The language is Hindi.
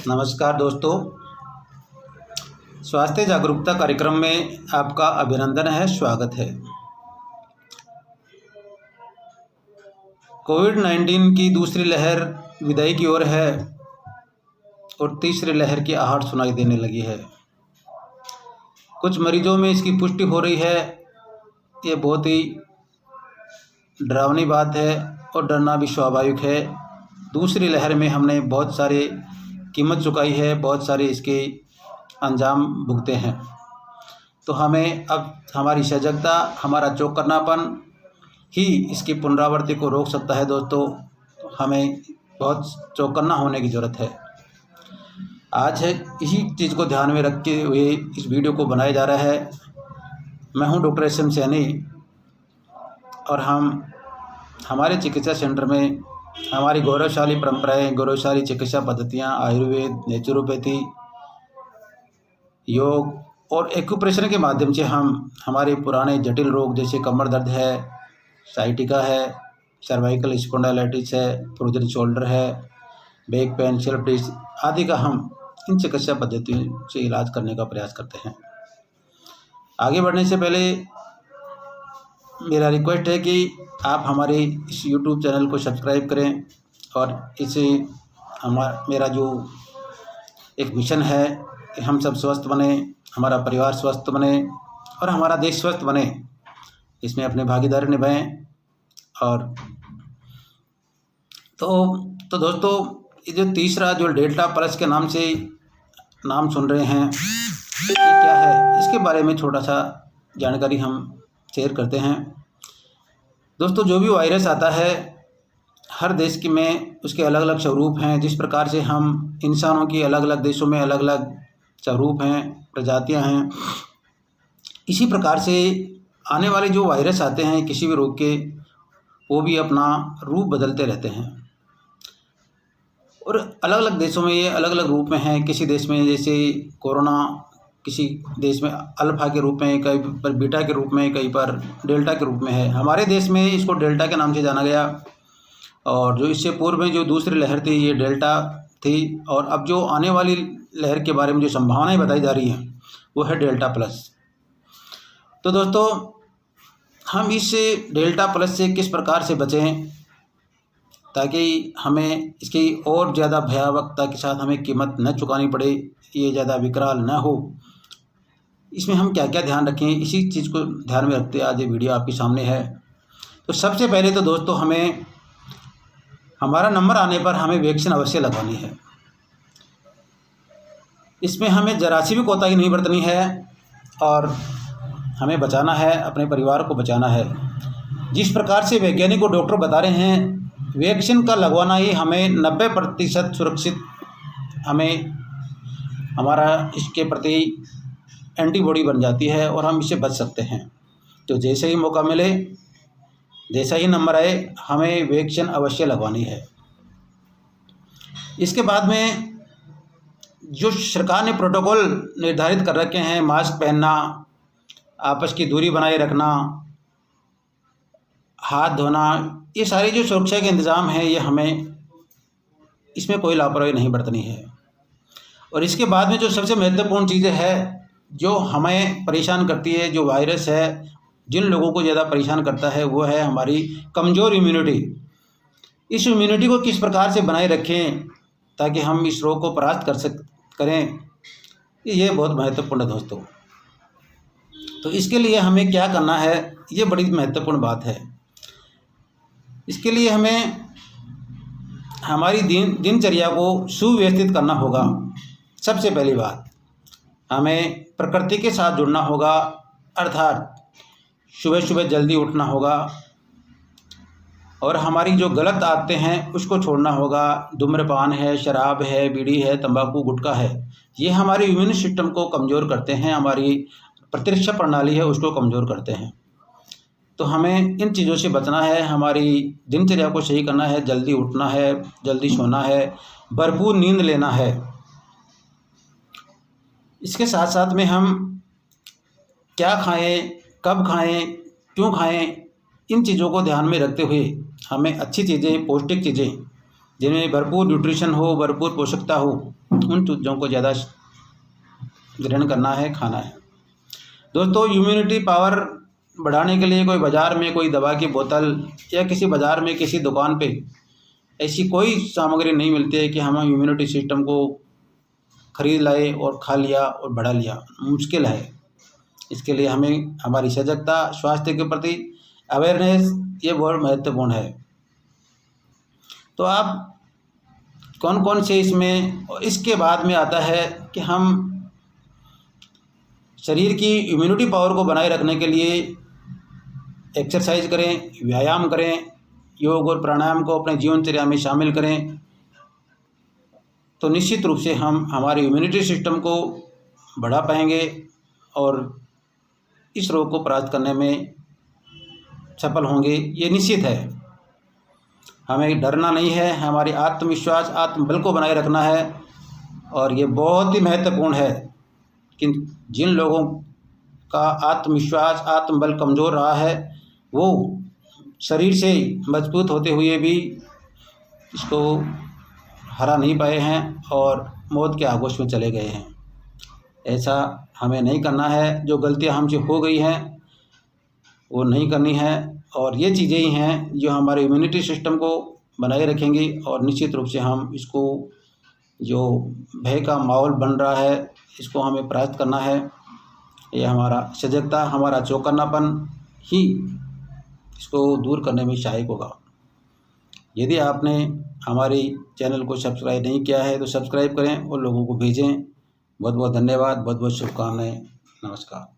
नमस्कार दोस्तों, स्वास्थ्य जागरूकता कार्यक्रम में आपका अभिनंदन है, स्वागत है। कोविड-19 की दूसरी लहर विदाई की ओर है और तीसरी लहर की आहट सुनाई देने लगी है। कुछ मरीजों में इसकी पुष्टि हो रही है। ये बहुत ही डरावनी बात है और डरना भी स्वाभाविक है। दूसरी लहर में हमने बहुत सारे कीमत चुकाई है, बहुत सारे इसके अंजाम भुगते हैं। तो हमें अब हमारी सजगता, हमारा चौकन्नापन ही इसकी पुनरावृत्ति को रोक सकता है। दोस्तों, हमें बहुत चौकन्ना होने की ज़रूरत है। आज है इसी चीज़ को ध्यान में रखते हुए इस वीडियो को बनाया जा रहा है। मैं हूं डॉक्टर एस एम सैनी और हम हमारे चिकित्सा सेंटर में हमारी गौरवशाली परंपराएं, गौरवशाली चिकित्सा पद्धतियां, आयुर्वेद, नेचुरोपैथी, योग और एक्यूप्रेशर के माध्यम से हम हमारे पुराने जटिल रोग जैसे कमर दर्द है, साइटिका है, सर्वाइकल स्पॉन्डिलाइटिस है, फ्रोजन शोल्डर है, बैक पेन, स्लिप डिस्क आदि का हम इन चिकित्सा पद्धतियों से इलाज करने का प्रयास करते हैं। आगे बढ़ने से पहले मेरा रिक्वेस्ट है कि आप हमारे इस YouTube चैनल को सब्सक्राइब करें और इसे मेरा जो एक मिशन है कि हम सब स्वस्थ बने, हमारा परिवार स्वस्थ बने और हमारा देश स्वस्थ बने, इसमें अपनी भागीदारी निभाएं। और तो दोस्तों, ये जो तीसरा जो डेल्टा प्लस के नाम से नाम सुन रहे हैं, ये क्या है, इसके बारे में छोटा सा जानकारी हम शेयर करते हैं। दोस्तों, जो भी वायरस आता है हर देश की में उसके अलग अलग स्वरूप हैं। जिस प्रकार से हम इंसानों की अलग अलग देशों में अलग अलग स्वरूप हैं, प्रजातियां हैं, इसी प्रकार से आने वाले जो वायरस आते हैं किसी भी रोग के, वो भी अपना रूप बदलते रहते हैं और अलग अलग देशों में ये अलग अलग रूप में हैं। किसी देश में जैसे कोरोना, किसी देश में अल्फा के रूप में, कहीं पर बीटा के रूप में, कहीं पर डेल्टा के रूप में है। हमारे देश में इसको डेल्टा के नाम से जाना गया और जो इससे पूर्व में जो दूसरी लहर थी ये डेल्टा थी और अब जो आने वाली लहर के बारे में जो संभावनाएं बताई जा रही हैं वो है डेल्टा प्लस। तो दोस्तों, हम इस डेल्टा प्लस से किस प्रकार से बचें ताकि हमें इसकी और ज़्यादा भयावहता के साथ हमें कीमत न चुकानी पड़े, ये ज़्यादा विकराल न हो, इसमें हम क्या क्या ध्यान रखें, इसी चीज़ को ध्यान में रखते आज ये वीडियो आपके सामने है। तो सबसे पहले तो दोस्तों, हमें हमारा नंबर आने पर हमें वैक्सीन अवश्य लगवानी है। इसमें हमें जरा सी भी कोताही नहीं बरतनी है और हमें बचाना है, अपने परिवार को बचाना है। जिस प्रकार से वैज्ञानिक और डॉक्टर बता रहे हैं, वैक्सीन का लगवाना ही हमें 90% सुरक्षित, हमें हमारा इसके प्रति एंटीबॉडी बन जाती है और हम इससे बच सकते हैं। तो जैसे ही मौका मिले, जैसा ही नंबर आए, हमें वैक्सीन अवश्य लगवानी है। इसके बाद में जो सरकार ने प्रोटोकॉल निर्धारित कर रखे हैं, मास्क पहनना, आपस की दूरी बनाए रखना, हाथ धोना, ये सारे जो सुरक्षा के इंतज़ाम हैं, ये हमें इसमें कोई लापरवाही नहीं बरतनी है। और इसके बाद में जो सबसे महत्वपूर्ण चीज़ है, जो हमें परेशान करती है, जो वायरस है, जिन लोगों को ज़्यादा परेशान करता है, वो है हमारी कमज़ोर इम्यूनिटी। इस इम्यूनिटी को किस प्रकार से बनाए रखें ताकि हम इस रोग को परास्त करें, ये बहुत महत्वपूर्ण है दोस्तों। तो इसके लिए हमें क्या करना है, ये बड़ी महत्वपूर्ण बात है। इसके लिए हमें हमारी दिनचर्या को सुव्यवस्थित करना होगा। सबसे पहली बात, हमें प्रकृति के साथ जुड़ना होगा, अर्थात सुबह सुबह जल्दी उठना होगा और हमारी जो गलत आदतें हैं उसको छोड़ना होगा। धूम्रपान है, शराब है, बीड़ी है, तंबाकू, गुटखा है, ये हमारे इम्यून सिस्टम को कमज़ोर करते हैं, हमारी प्रतिरक्षा प्रणाली है उसको कमज़ोर करते हैं। तो हमें इन चीज़ों से बचना है, हमारी दिनचर्या को सही करना है, जल्दी उठना है, जल्दी सोना है, भरपूर नींद लेना है। इसके साथ साथ में हम क्या खाएं, कब खाएं, क्यों खाएं, इन चीज़ों को ध्यान में रखते हुए हमें अच्छी चीज़ें, पौष्टिक चीज़ें जिनमें भरपूर न्यूट्रिशन हो, भरपूर पोषकता हो, उन चीज़ों को ज़्यादा ग्रहण करना है, खाना है। दोस्तों, इम्यूनिटी पावर बढ़ाने के लिए कोई बाज़ार में कोई दवा की बोतल या किसी बाज़ार में किसी दुकान पे ऐसी कोई सामग्री नहीं मिलती है कि हम इम्यूनिटी सिस्टम को खरीद लाए और खा लिया और बढ़ा लिया। मुश्किल है। इसके लिए हमें हमारी सजगता, स्वास्थ्य के प्रति अवेयरनेस, ये बहुत महत्वपूर्ण है। तो आप कौन कौन से इसमें, और इसके बाद में आता है कि हम शरीर की इम्यूनिटी पावर को बनाए रखने के लिए एक्सरसाइज करें, व्यायाम करें, योग और प्राणायाम को अपने जीवनचर्या में शामिल करें, तो निश्चित रूप से हम हमारे इम्यूनिटी सिस्टम को बढ़ा पाएंगे और इस रोग को परास्त करने में सफल होंगे, ये निश्चित है। हमें डरना नहीं है, हमारी आत्मविश्वास, आत्मबल को बनाए रखना है। और ये बहुत ही महत्वपूर्ण है कि जिन लोगों का आत्मविश्वास, आत्मबल कमज़ोर रहा है, वो शरीर से मजबूत होते हुए भी इसको हरा नहीं पाए हैं और मौत के आगोश में चले गए हैं। ऐसा हमें नहीं करना है। जो गलतियां हमसे हो गई हैं वो नहीं करनी है, और ये चीज़ें ही हैं जो हमारे इम्यूनिटी सिस्टम को बनाए रखेंगी। और निश्चित रूप से हम इसको, जो भय का माहौल बन रहा है, इसको हमें परास्त करना है। ये हमारा सजगता, हमारा चौकन्नापन ही इसको दूर करने में सहायक होगा। यदि आपने हमारी चैनल को सब्सक्राइब नहीं किया है तो सब्सक्राइब करें और लोगों को भेजें। बहुत बहुत धन्यवाद, बहुत बहुत शुभकामनाएं। नमस्कार।